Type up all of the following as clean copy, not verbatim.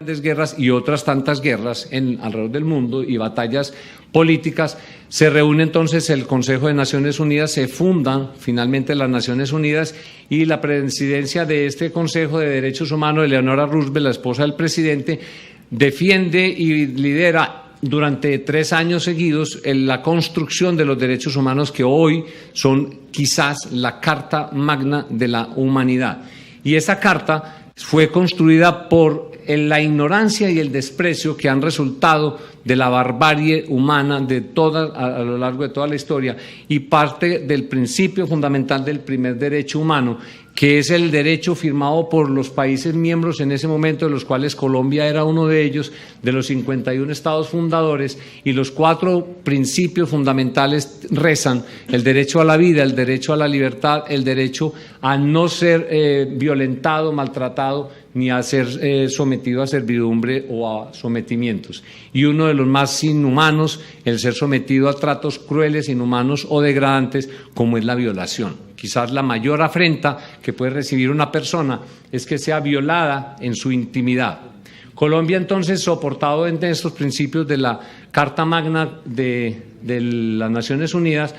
grandes guerras y otras tantas guerras alrededor del mundo y batallas políticas, se reúne entonces el Consejo de Naciones Unidas, se fundan finalmente las Naciones Unidas y la presidencia de este Consejo de Derechos Humanos, Eleanor Roosevelt, la esposa del presidente, defiende y lidera durante 3 años seguidos la construcción de los derechos humanos que hoy son quizás la Carta Magna de la humanidad. Y esa carta fue construida por la ignorancia y el desprecio que han resultado de la barbarie humana a lo largo de toda la historia y parte del principio fundamental del primer derecho humano, que es el derecho firmado por los países miembros en ese momento, de los cuales Colombia era uno de ellos, de los 51 estados fundadores, y los 4 principios fundamentales rezan: el derecho a la vida, el derecho a la libertad, el derecho a no ser violentado, maltratado, ni a ser sometido a servidumbre o a sometimientos. Y uno de los más inhumanos, el ser sometido a tratos crueles, inhumanos o degradantes, como es la violación. Quizás la mayor afrenta que puede recibir una persona es que sea violada en su intimidad. Colombia entonces, soportado en estos principios de la Carta Magna de las Naciones Unidas,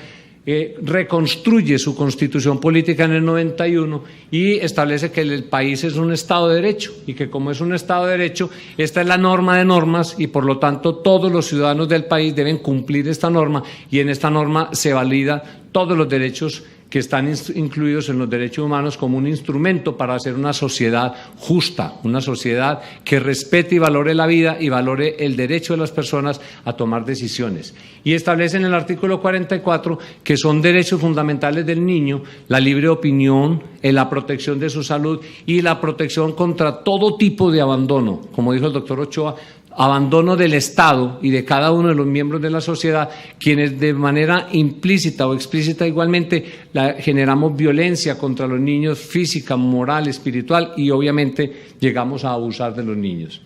reconstruye su constitución política en el 91 y establece que el país es un Estado de Derecho y que como es un Estado de Derecho, esta es la norma de normas y por lo tanto todos los ciudadanos del país deben cumplir esta norma y en esta norma se validan todos los derechos que están incluidos en los derechos humanos como un instrumento para hacer una sociedad justa, una sociedad que respete y valore la vida y valore el derecho de las personas a tomar decisiones. Y establece en el artículo 44 que son derechos fundamentales del niño la libre opinión, la protección de su salud y la protección contra todo tipo de abandono, como dijo el doctor Ochoa, abandono del Estado y de cada uno de los miembros de la sociedad, quienes de manera implícita o explícita igualmente generamos violencia contra los niños, física, moral, espiritual, y obviamente llegamos a abusar de los niños.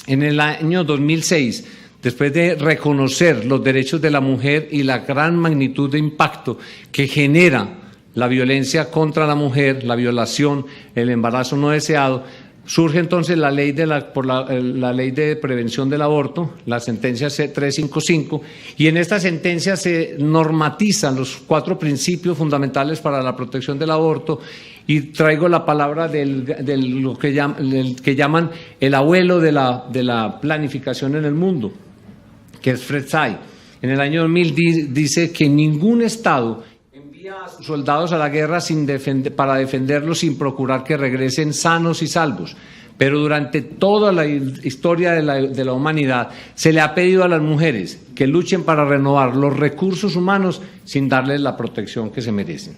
En el año 2006, después de reconocer los derechos de la mujer y la gran magnitud de impacto que genera la violencia contra la mujer, la violación, el embarazo no deseado, surge entonces la ley la ley de prevención del aborto, la sentencia 355, y en esta sentencia se normatizan los 4 principios fundamentales para la protección del aborto, y traigo la palabra del lo que llaman el abuelo de la planificación en el mundo, que es Fred Tsai. En el año 2000 dice que ningún Estado envía a sus soldados a la guerra para defenderlos sin procurar que regresen sanos y salvos. Pero durante toda la historia de la humanidad se le ha pedido a las mujeres que luchen para renovar los recursos humanos sin darles la protección que se merecen.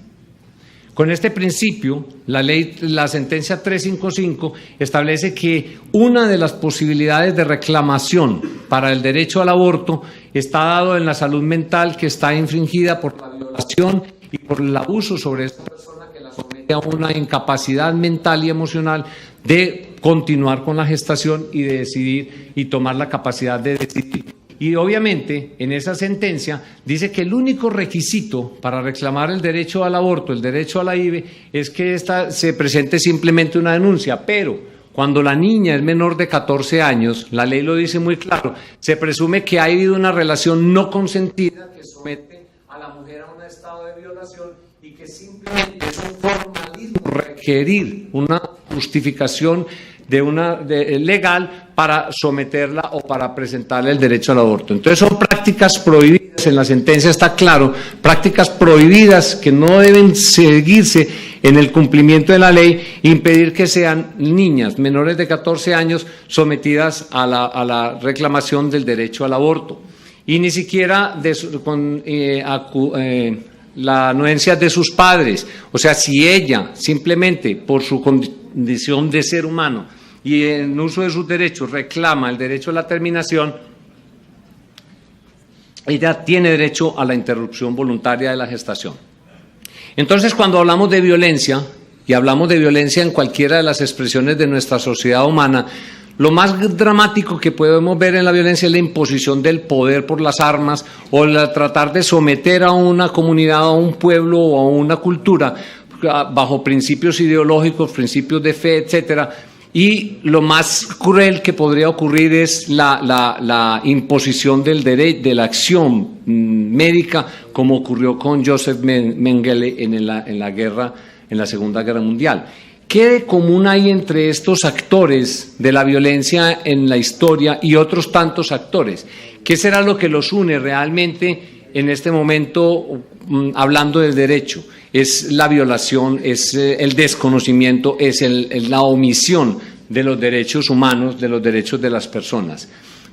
Con este principio, la sentencia 355 establece que una de las posibilidades de reclamación para el derecho al aborto está dado en la salud mental que está infringida por la violación y por el abuso sobre esta persona que la somete a una incapacidad mental y emocional de continuar con la gestación y de decidir y tomar la capacidad de decidir. Y obviamente en esa sentencia dice que el único requisito para reclamar el derecho al aborto, el derecho a la IVE, es que se presente simplemente una denuncia, pero cuando la niña es menor de 14 años, la ley lo dice muy claro, se presume que ha habido una relación no consentida que somete a la mujer a un estado de violación y que simplemente es un formalismo requerir una justificación legal para someterla o para presentarle el derecho al aborto. Entonces son prácticas prohibidas, en la sentencia está claro, prácticas prohibidas que no deben seguirse en el cumplimiento de la ley, impedir que sean niñas menores de 14 años sometidas a la reclamación del derecho al aborto. Y ni siquiera la anuencia de sus padres, o sea, si ella simplemente por su condición de ser humano y en uso de sus derechos reclama el derecho a la terminación, ella tiene derecho a la interrupción voluntaria de la gestación. Entonces, cuando hablamos de violencia, y hablamos de violencia en cualquiera de las expresiones de nuestra sociedad humana, lo más dramático que podemos ver en la violencia es la imposición del poder por las armas o tratar de someter a una comunidad, a un pueblo o a una cultura bajo principios ideológicos, principios de fe, etcétera, Y lo más cruel que podría ocurrir es la imposición de la acción médica, como ocurrió con Joseph Mengele en la Segunda Guerra Mundial. ¿Qué de común hay entre estos actores de la violencia en la historia y otros tantos actores? ¿Qué será lo que los une realmente en este momento hablando del derecho? Es la violación, es el desconocimiento, es la omisión de los derechos humanos, de los derechos de las personas.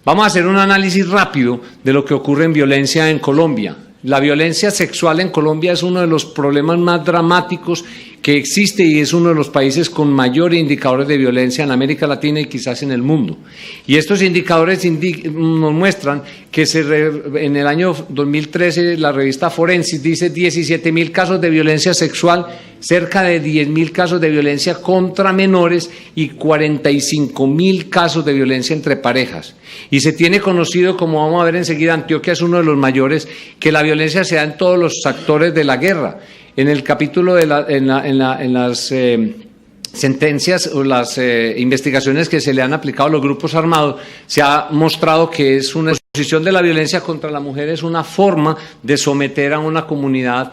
Vamos a hacer un análisis rápido de lo que ocurre en violencia en Colombia. La violencia sexual en Colombia es uno de los problemas más dramáticos que existe y es uno de los países con mayores indicadores de violencia en América Latina y quizás en el mundo. Y estos indicadores nos muestran que en el año 2013 la revista Forensic dice 17.000 casos de violencia sexual, cerca de 10.000 casos de violencia contra menores y 45.000 casos de violencia entre parejas. Y se tiene conocido, como vamos a ver enseguida, Antioquia es uno de los mayores, que la violencia se da en todos los actores de la guerra. En el capítulo en las sentencias o las investigaciones que se le han aplicado a los grupos armados, se ha mostrado que es una exposición de la violencia contra la mujer, es una forma de someter a una comunidad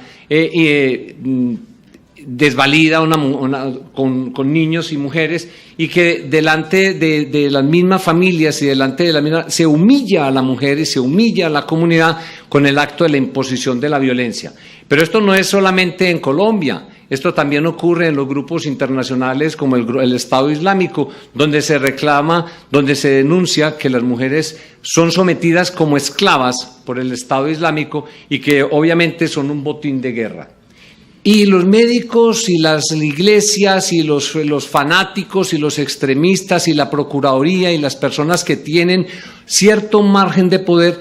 desvalida con niños y mujeres, y que delante de las mismas familias y delante de la misma se humilla a la mujer y se humilla a la comunidad con el acto de la imposición de la violencia. Pero esto no es solamente en Colombia, esto también ocurre en los grupos internacionales como el Estado Islámico, donde se reclama, donde se denuncia que las mujeres son sometidas como esclavas por el Estado Islámico y que obviamente son un botín de guerra. Y los médicos y las iglesias y los fanáticos y los extremistas y la Procuraduría y las personas que tienen cierto margen de poder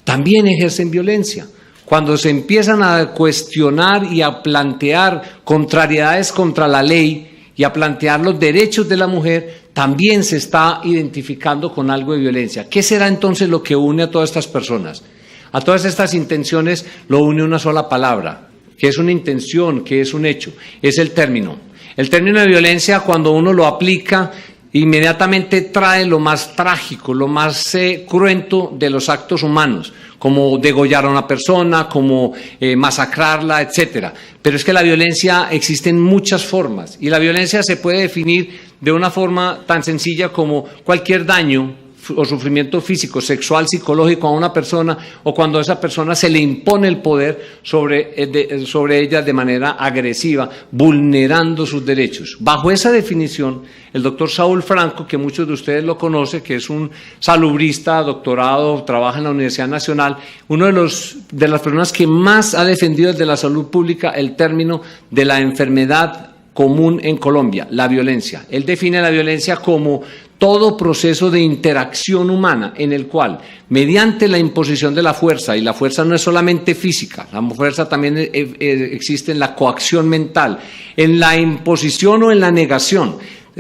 también ejercen violencia. Cuando se empiezan a cuestionar y a plantear contrariedades contra la ley y a plantear los derechos de la mujer, también se está identificando con algo de violencia. ¿Qué será entonces lo que une a todas estas personas? A todas estas intenciones lo une una sola palabra, que es una intención, que es un hecho, es el término. El término de violencia, cuando uno lo aplica, inmediatamente trae lo más trágico, lo más cruento de los actos humanos, como degollar a una persona, como masacrarla, etcétera. Pero es que la violencia existe en muchas formas y la violencia se puede definir de una forma tan sencilla como cualquier daño o sufrimiento físico, sexual, psicológico a una persona, o cuando a esa persona se le impone el poder sobre ella de manera agresiva, vulnerando sus derechos. Bajo esa definición, el doctor Saúl Franco, que muchos de ustedes lo conocen, que es un salubrista, doctorado, trabaja en la Universidad Nacional, uno de las personas que más ha defendido desde la salud pública el término de la enfermedad común en Colombia, la violencia. Él define la violencia como todo proceso de interacción humana en el cual, mediante la imposición de la fuerza, y la fuerza no es solamente física, la fuerza también existe en la coacción mental, en la imposición o en la negación.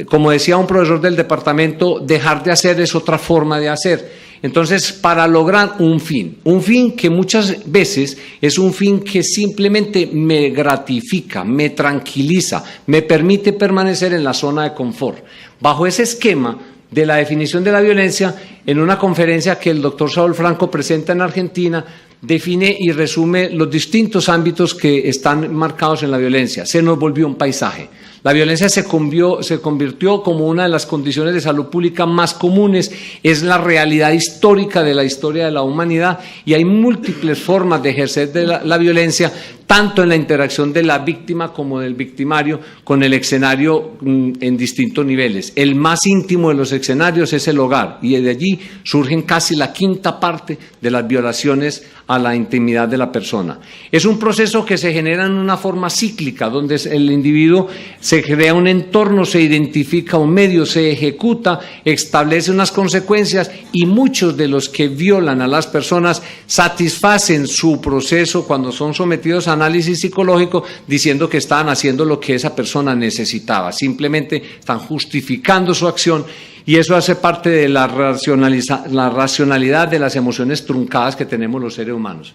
Como decía un profesor del departamento, dejar de hacer es otra forma de hacer. Entonces, para lograr un fin que muchas veces es un fin que simplemente me gratifica, me tranquiliza, me permite permanecer en la zona de confort. Bajo ese esquema de la definición de la violencia, en una conferencia que el doctor Saúl Franco presenta en Argentina, define y resume los distintos ámbitos que están marcados en la violencia. Se nos volvió un paisaje. La violencia se convirtió como una de las condiciones de salud pública más comunes, es la realidad histórica de la historia de la humanidad y hay múltiples formas de ejercer la violencia, tanto en la interacción de la víctima como del victimario con el escenario en distintos niveles. El más íntimo de los escenarios es el hogar y de allí surgen casi la quinta parte de las violaciones a la intimidad de la persona. Es un proceso que se genera en una forma cíclica, donde el individuo se crea un entorno, se identifica un medio, se ejecuta, establece unas consecuencias y muchos de los que violan a las personas satisfacen su proceso cuando son sometidos a análisis psicológico diciendo que estaban haciendo lo que esa persona necesitaba, simplemente están justificando su acción y eso hace parte de la racionalidad de las emociones truncadas que tenemos los seres humanos.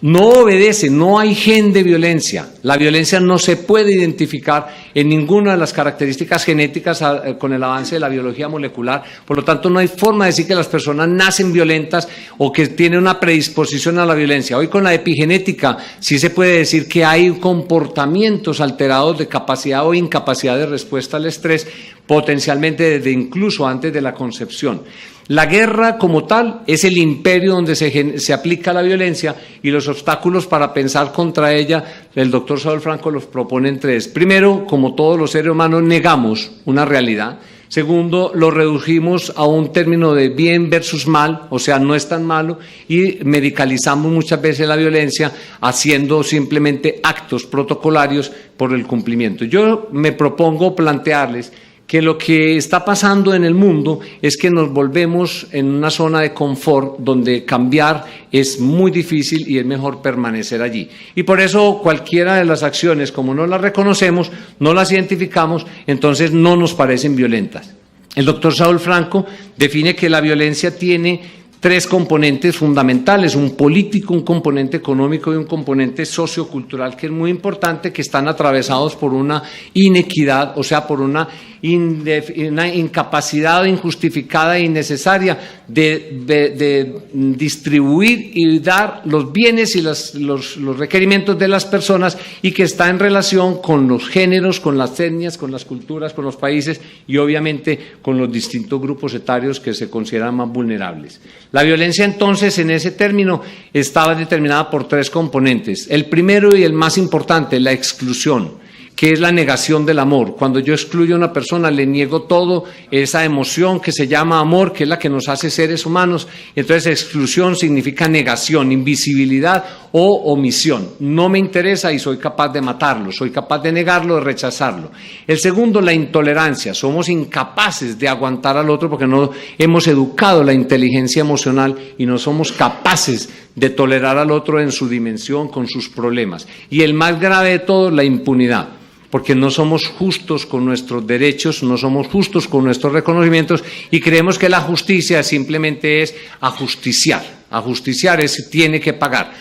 no obedece, no hay gen de violencia. La violencia no se puede identificar en ninguna de las características genéticas con el avance de la biología molecular. Por lo tanto, no hay forma de decir que las personas nacen violentas o que tienen una predisposición a la violencia. Hoy con la epigenética sí se puede decir que hay comportamientos alterados de capacidad o incapacidad de respuesta al estrés, potencialmente desde incluso antes de la concepción. La guerra como tal es el imperio donde se aplica la violencia, y los obstáculos para pensar contra ella, el doctor Saúl Franco los propone en 3. Primero, como todos los seres humanos, negamos una realidad. Segundo, lo redujimos a un término de bien versus mal, o sea, no es tan malo, y medicalizamos muchas veces la violencia haciendo simplemente actos protocolarios por el cumplimiento. Yo me propongo plantearles que lo que está pasando en el mundo es que nos volvemos en una zona de confort donde cambiar es muy difícil y es mejor permanecer allí. Y por eso cualquiera de las acciones, como no las reconocemos, no las identificamos, entonces no nos parecen violentas. El doctor Saúl Franco define que la violencia tiene 3 componentes fundamentales: un político, un componente económico y un componente sociocultural, que es muy importante, que están atravesados por una inequidad, o sea, por una incapacidad injustificada e innecesaria de distribuir y dar los bienes y los requerimientos de las personas, y que está en relación con los géneros, con las etnias, con las culturas, con los países y obviamente con los distintos grupos etarios que se consideran más vulnerables. La violencia, entonces, en ese término estaba determinada por 3 componentes. El primero y el más importante, la exclusión, que es la negación del amor. Cuando yo excluyo a una persona, le niego todo, esa emoción que se llama amor, que es la que nos hace seres humanos. Entonces, exclusión significa negación, invisibilidad o omisión. No me interesa y soy capaz de matarlo, soy capaz de negarlo, de rechazarlo. El segundo, la intolerancia. Somos incapaces de aguantar al otro porque no hemos educado la inteligencia emocional y no somos capaces de tolerar al otro en su dimensión, con sus problemas. Y el más grave de todo, la impunidad, porque no somos justos con nuestros derechos, no somos justos con nuestros reconocimientos, y creemos que la justicia simplemente es ajusticiar. Ajusticiar es tiene que pagar.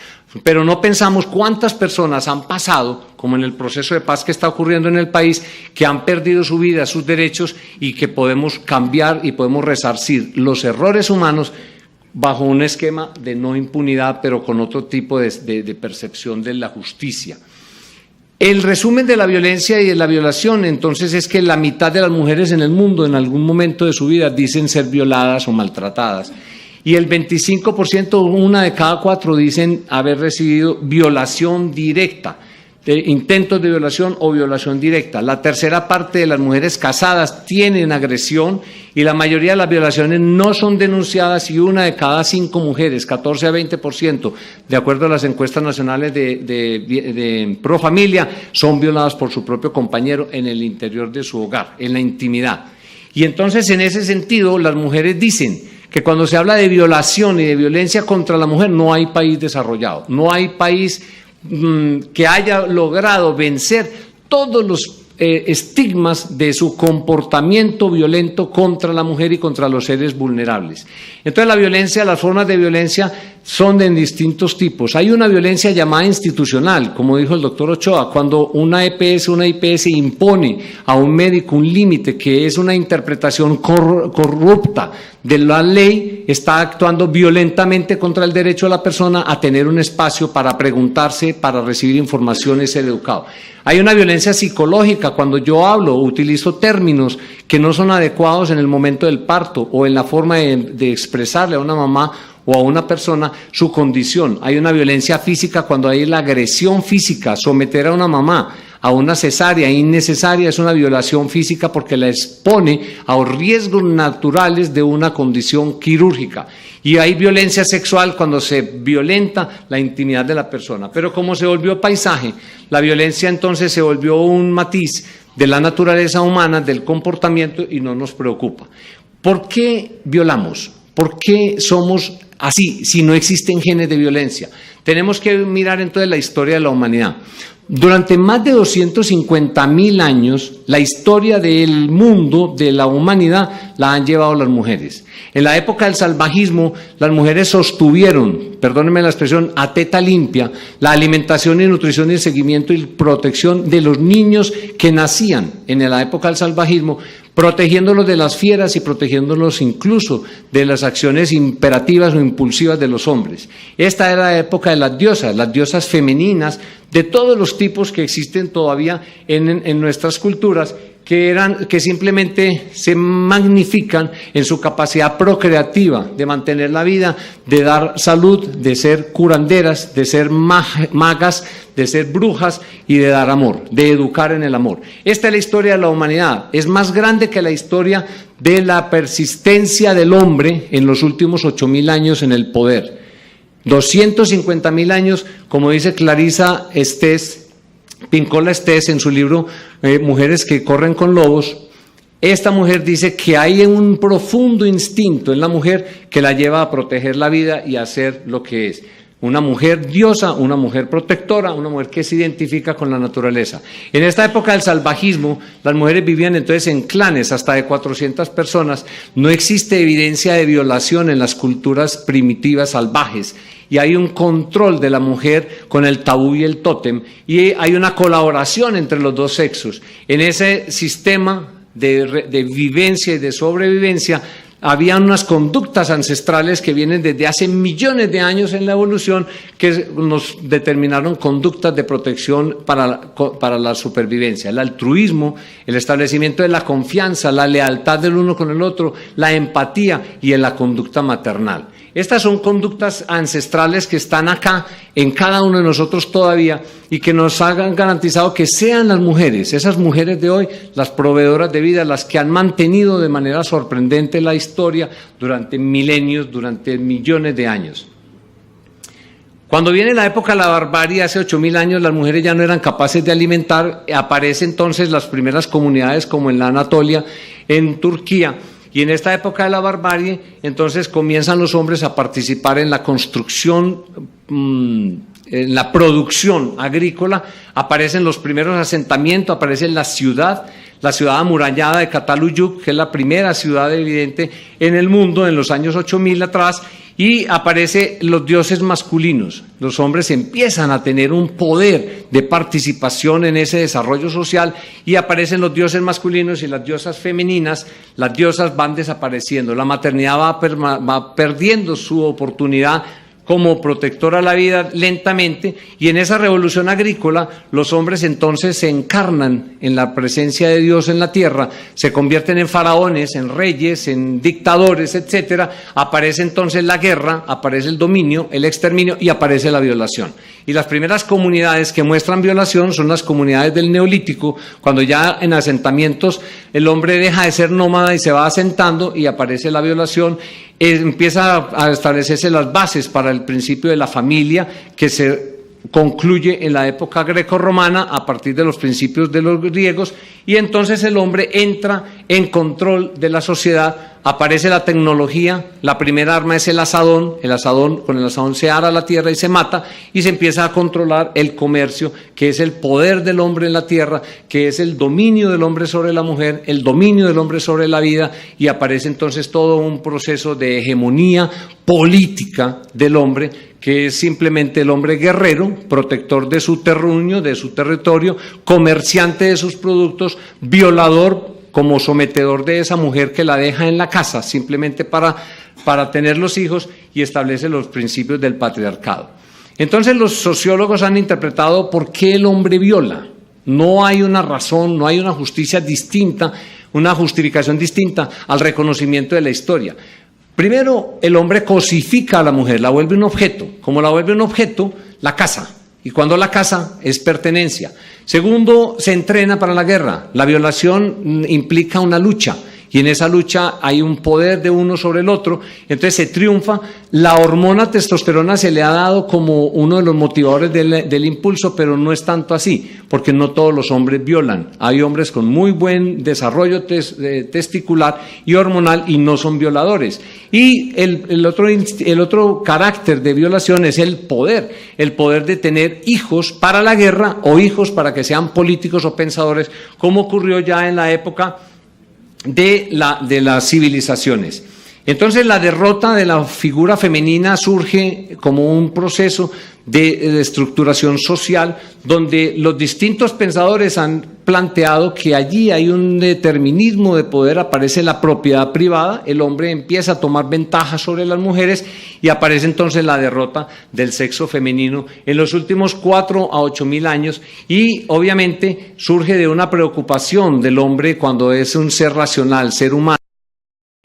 Pero no pensamos cuántas personas han pasado, como en el proceso de paz que está ocurriendo en el país, que han perdido su vida, sus derechos, y que podemos cambiar y podemos resarcir los errores humanos bajo un esquema de no impunidad, pero con otro tipo de percepción de la justicia. El resumen de la violencia y de la violación, entonces, es que la mitad de las mujeres en el mundo en algún momento de su vida dicen ser violadas o maltratadas. Y el 25%, 1 de cada 4, dicen haber recibido violación directa, de intentos de violación o violación directa. La tercera parte de las mujeres casadas tienen agresión, y la mayoría de las violaciones no son denunciadas, y 1 de cada 5 mujeres, 14 a 20%, de acuerdo a las encuestas nacionales de Profamilia, son violadas por su propio compañero en el interior de su hogar, en la intimidad. Y entonces, en ese sentido, las mujeres dicen que cuando se habla de violación y de violencia contra la mujer, no hay país desarrollado, no hay país que haya logrado vencer todos los estigmas de su comportamiento violento contra la mujer y contra los seres vulnerables. Entonces, la violencia, las formas de violencia son de distintos tipos. Hay una violencia llamada institucional, como dijo el doctor Ochoa, cuando una IPS impone a un médico un límite que es una interpretación corrupta de la ley, está actuando violentamente contra el derecho de la persona a tener un espacio para preguntarse, para recibir información y ser educado. Hay una violencia psicológica, cuando yo hablo, utilizo términos que no son adecuados en el momento del parto o en la forma de expresarle a una mamá o a una persona su condición. Hay una violencia física cuando hay la agresión física, someter a una mamá a una cesárea innecesaria es una violación física porque la expone a los riesgos naturales de una condición quirúrgica. Y hay violencia sexual cuando se violenta la intimidad de la persona. Pero como se volvió paisaje, la violencia entonces se volvió un matiz de la naturaleza humana, del comportamiento, y no nos preocupa. ¿Por qué violamos? ¿Por qué somos así si no existen genes de violencia? Tenemos que mirar entonces la historia de la humanidad. Durante más de 250.000 años, la historia del mundo, de la humanidad, la han llevado las mujeres. En la época del salvajismo, las mujeres sostuvieron, perdónenme la expresión, a teta limpia, la alimentación y nutrición y el seguimiento y protección de los niños que nacían en la época del salvajismo, protegiéndolos de las fieras y protegiéndolos incluso de las acciones imperativas o impulsivas de los hombres. Esta era la época de las diosas femeninas, de todos los tipos que existen todavía en nuestras culturas, que simplemente se magnifican en su capacidad procreativa de mantener la vida, de dar salud, de ser curanderas, de ser magas, de ser brujas y de dar amor, de educar en el amor. Esta es la historia de la humanidad, es más grande que la historia de la persistencia del hombre en los últimos 8.000 años en el poder. 250.000 años, como dice Clarissa Pinkola Estés en su libro Mujeres que corren con lobos. Esta mujer dice que hay un profundo instinto en la mujer que la lleva a proteger la vida y a hacer lo que es. Una mujer diosa, una mujer protectora, una mujer que se identifica con la naturaleza. En esta época del salvajismo, las mujeres vivían entonces en clanes hasta de 400 personas. No existe evidencia de violación en las culturas primitivas salvajes. Y hay un control de la mujer con el tabú y el tótem, y hay una colaboración entre los dos sexos. En ese sistema de vivencia y de sobrevivencia, había unas conductas ancestrales que vienen desde hace millones de años en la evolución que nos determinaron conductas de protección para la supervivencia. El altruismo, el establecimiento de la confianza, la lealtad del uno con el otro, la empatía y en la conducta maternal. Estas son conductas ancestrales que están acá en cada uno de nosotros todavía y que nos han garantizado que sean las mujeres, esas mujeres de hoy, las proveedoras de vida, las que han mantenido de manera sorprendente la historia durante milenios, durante millones de años. Cuando viene la época de la barbarie, hace 8.000 años, las mujeres ya no eran capaces de alimentar, aparecen entonces las primeras comunidades como en la Anatolia, en Turquía. Y en esta época de la barbarie, entonces comienzan los hombres a participar en la construcción, en la producción agrícola, aparecen los primeros asentamientos, aparece la ciudad amurallada de Cataluyuk, que es la primera ciudad evidente en el mundo en los años 8.000 atrás, y aparecen los dioses masculinos. Los hombres empiezan a tener un poder de participación en ese desarrollo social y aparecen los dioses masculinos y las diosas femeninas. Las diosas van desapareciendo, la maternidad va perdiendo su oportunidad como protectora a la vida lentamente, y en esa revolución agrícola los hombres entonces se encarnan en la presencia de Dios en la tierra, se convierten en faraones, en reyes, en dictadores, etcétera. Aparece entonces la guerra, aparece el dominio, el exterminio y aparece la violación. Y las primeras comunidades que muestran violación son las comunidades del Neolítico, cuando ya en asentamientos el hombre deja de ser nómada y se va asentando y aparece la violación. Empieza a establecerse las bases para el principio de la familia que se concluye en la época grecorromana a partir de los principios de los griegos, y entonces el hombre entra en control de la sociedad. Aparece la tecnología, la primera arma es el asadón, con el asadón se ara la tierra y se mata, y se empieza a controlar el comercio, que es el poder del hombre en la tierra, que es el dominio del hombre sobre la mujer, el dominio del hombre sobre la vida, y aparece entonces todo un proceso de hegemonía política del hombre, que es simplemente el hombre guerrero, protector de su terruño, de su territorio, comerciante de sus productos, violador como sometedor de esa mujer que la deja en la casa simplemente para tener los hijos, y establece los principios del patriarcado. Entonces los sociólogos han interpretado por qué el hombre viola. No hay una razón, no hay una justicia distinta, una justificación distinta al reconocimiento de la historia. Primero, el hombre cosifica a la mujer, la vuelve un objeto. Como la vuelve un objeto, la casa. Y cuando la casa es pertenencia. Segundo, se entrena para la guerra. La violación implica una lucha. y en esa lucha hay un poder de uno sobre el otro, entonces se triunfa. La hormona testosterona se le ha dado como uno de los motivadores del impulso, pero no es tanto así, porque no todos los hombres violan. Hay hombres con muy buen desarrollo testicular y hormonal y no son violadores. Y el otro carácter de violación es el poder de tener hijos para la guerra o hijos para que sean políticos o pensadores, como ocurrió ya en la época de las civilizaciones. Entonces la derrota de la figura femenina surge como un proceso de estructuración social donde los distintos pensadores han planteado que allí hay un determinismo de poder, aparece la propiedad privada, el hombre empieza a tomar ventaja sobre las mujeres y aparece entonces la derrota del sexo femenino en los últimos 4 a 8 mil años, y obviamente surge de una preocupación del hombre cuando es un ser racional, ser humano,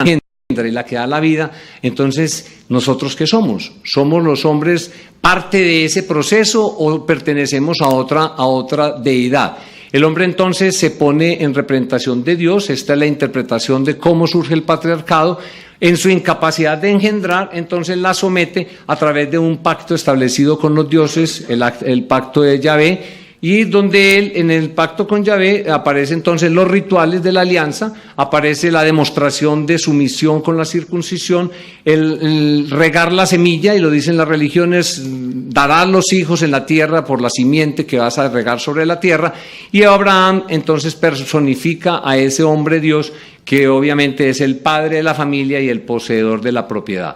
y la que da la vida. Entonces, ¿nosotros qué somos? ¿Somos los hombres parte de ese proceso o pertenecemos a otra deidad? El hombre entonces se pone en representación de Dios. Esta es la interpretación de cómo surge el patriarcado. En su incapacidad de engendrar, entonces la somete a través de un pacto establecido con los dioses, el pacto de Yahvé, y donde él, en el pacto con Yahvé, aparecen entonces los rituales de la alianza, aparece la demostración de sumisión con la circuncisión, el regar la semilla, y lo dicen las religiones, darás los hijos en la tierra por la simiente que vas a regar sobre la tierra, y Abraham entonces personifica a ese hombre Dios, que obviamente es el padre de la familia y el poseedor de la propiedad.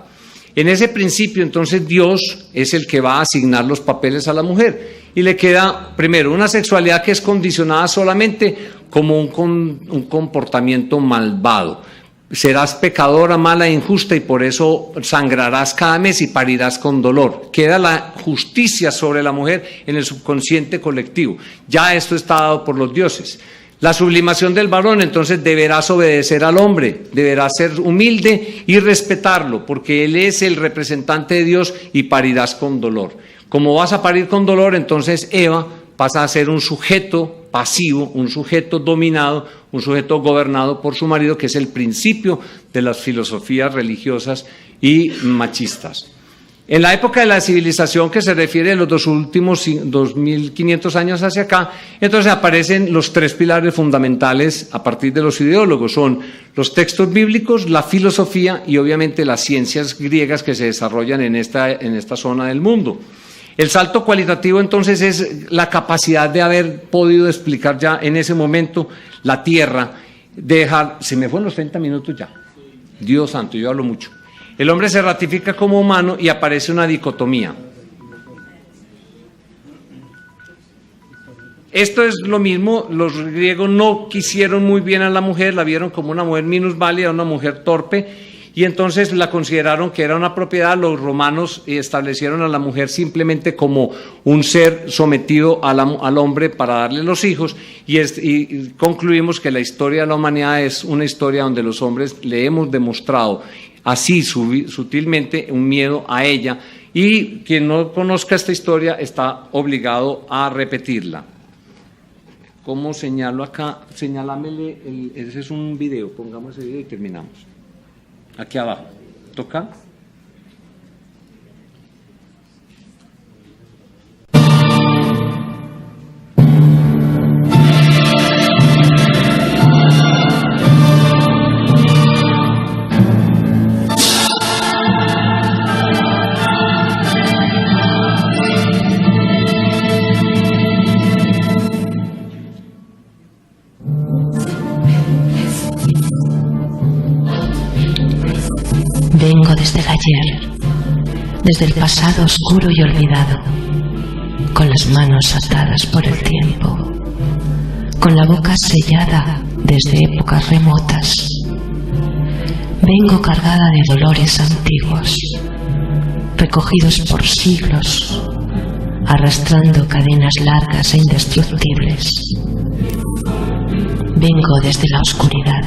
En ese principio, entonces, Dios es el que va a asignar los papeles a la mujer y le queda, primero, una sexualidad que es condicionada solamente como un comportamiento malvado. Serás pecadora, mala e injusta y por eso sangrarás cada mes y parirás con dolor. Queda la justicia sobre la mujer en el subconsciente colectivo. Ya esto está dado por los dioses. La sublimación del varón, entonces deberás obedecer al hombre, deberás ser humilde y respetarlo, porque él es el representante de Dios y parirás con dolor. Como vas a parir con dolor, entonces Eva pasa a ser un sujeto pasivo, un sujeto dominado, un sujeto gobernado por su marido, que es el principio de las filosofías religiosas y machistas. En la época de la civilización, que se refiere a los últimos 2500 años hacia acá, entonces aparecen los 3 pilares fundamentales a partir de los ideólogos. Son los textos bíblicos, la filosofía y obviamente las ciencias griegas que se desarrollan en esta zona del mundo. El salto cualitativo entonces es la capacidad de haber podido explicar ya en ese momento la Tierra, se me fueron los 30 minutos ya, Dios santo, yo hablo mucho. El hombre se ratifica como humano y aparece una dicotomía. Esto es lo mismo, los griegos no quisieron muy bien a la mujer, la vieron como una mujer minusválida, una mujer torpe, y entonces la consideraron que era una propiedad. Los romanos establecieron a la mujer simplemente como un ser sometido al hombre para darle los hijos, y concluimos que la historia de la humanidad es una historia donde los hombres le hemos demostrado así sutilmente un miedo a ella, y quien no conozca esta historia está obligado a repetirla. ¿Cómo señalo acá? Señálamele, ese es un video, pongamos ese video y terminamos. Aquí abajo, ¿toca? Vengo desde el ayer, desde el pasado oscuro y olvidado, con las manos atadas por el tiempo, con la boca sellada desde épocas remotas. Vengo cargada de dolores antiguos, recogidos por siglos, arrastrando cadenas largas e indestructibles. Vengo desde la oscuridad,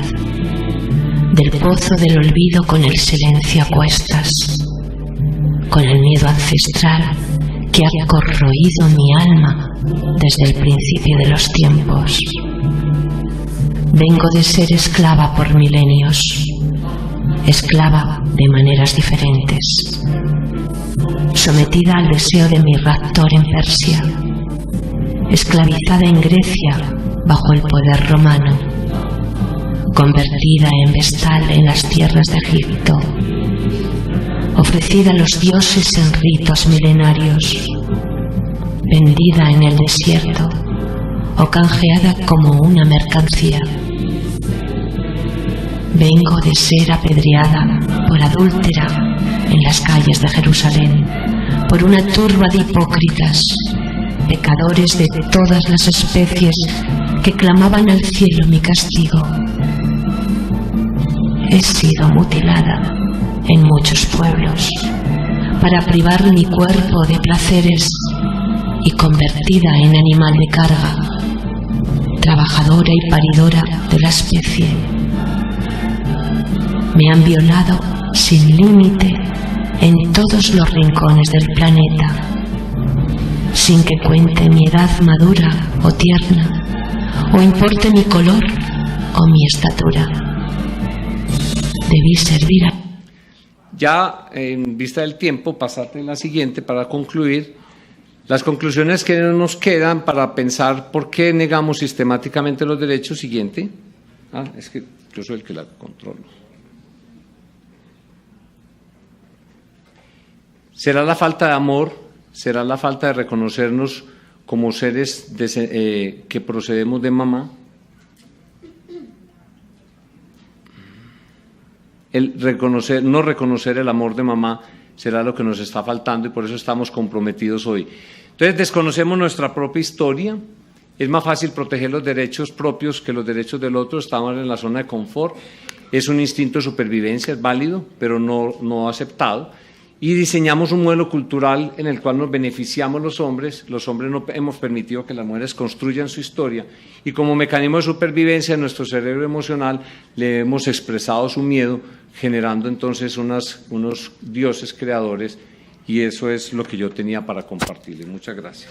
del pozo del olvido, con el silencio a cuestas, con el miedo ancestral que ha corroído mi alma desde el principio de los tiempos. Vengo de ser esclava por milenios, esclava de maneras diferentes, sometida al deseo de mi raptor en Persia, esclavizada en Grecia bajo el poder romano, convertida en vestal en las tierras de Egipto, ofrecida a los dioses en ritos milenarios, vendida en el desierto o canjeada como una mercancía. Vengo de ser apedreada por adúltera en las calles de Jerusalén, por una turba de hipócritas, pecadores de todas las especies que clamaban al cielo mi castigo. He sido mutilada en muchos pueblos para privar mi cuerpo de placeres y convertida en animal de carga, trabajadora y paridora de la especie. Me han violado sin límite en todos los rincones del planeta, sin que cuente mi edad madura o tierna, o importe mi color o mi estatura. Debí servir a... Ya en vista del tiempo, pasarte en la siguiente para concluir. Las conclusiones que nos quedan para pensar por qué negamos sistemáticamente los derechos. Siguiente. Es que yo soy el que la controlo. ¿Será la falta de amor? ¿Será la falta de reconocernos como seres que procedemos de mamá? No reconocer el amor de mamá será lo que nos está faltando y por eso estamos comprometidos hoy. Entonces, desconocemos nuestra propia historia, es más fácil proteger los derechos propios que los derechos del otro, estamos en la zona de confort, es un instinto de supervivencia, es válido, pero no aceptado, y diseñamos un modelo cultural en el cual nos beneficiamos los hombres no hemos permitido que las mujeres construyan su historia, y como mecanismo de supervivencia en nuestro cerebro emocional le hemos expresado su miedo, generando entonces unos dioses creadores, y eso es lo que yo tenía para compartirles. Muchas gracias.